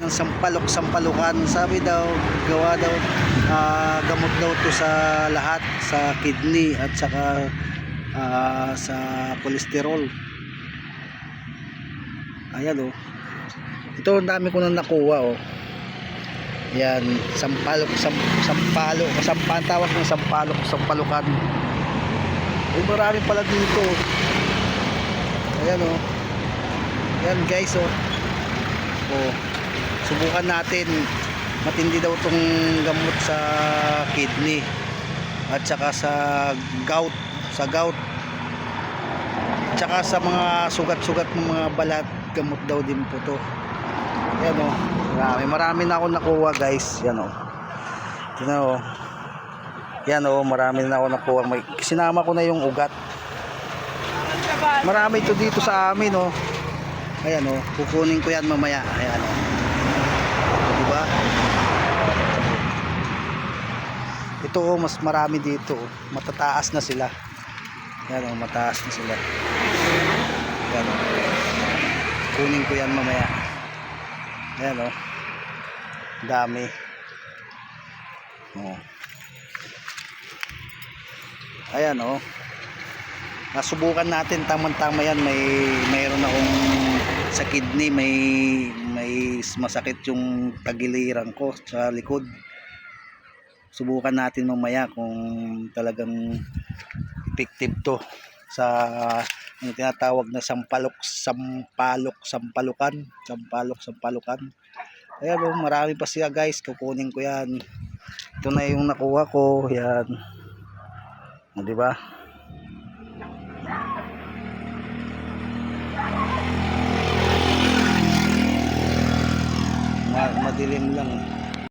ng sampalukan. Sabi daw, gawa daw, gamot daw to sa lahat, sa kidney at saka sa kolesterol. Ayan oh. Ito ang dami ko nang nakuha oh. Yan, sampalok, tawag ng sampalukan. Marami pala dito. Ayan oh. Ayan guys oh. Oh, subukan natin. Matindi daw tong gamot sa kidney at saka sa gout, at saka sa mga sugat-sugat ng mga balat, gamot daw din po to. Ayan oh. Marami na ako nakuha guys. Yan oh. Tingnan oh. Yan oh, marami na ako nakuha. Sinama ko na yung ugat. Marami ito dito sa amin oh. Ayan oh, kukunin ko yan mamaya. Ayan oh. Diba? Ito oh, mas marami dito oh. Matataas na sila. Ayan oh, mataas na sila. Ayan oh. Kunin ko yan mamaya. Ayan oh. Dami. Oh. Ayan oh. Nasubukan natin, tamang-tama yan. Mayroon akong sa kidney, may masakit yung tagiliran ko sa likod. Subukan natin mamaya kung talagang effective to sa yung tinatawag na sampalukan. Ayan oh, marami pa siya guys. Kukunin ko yan. Ito na yung nakuha ko. Yan. O, diba? Madilim lang.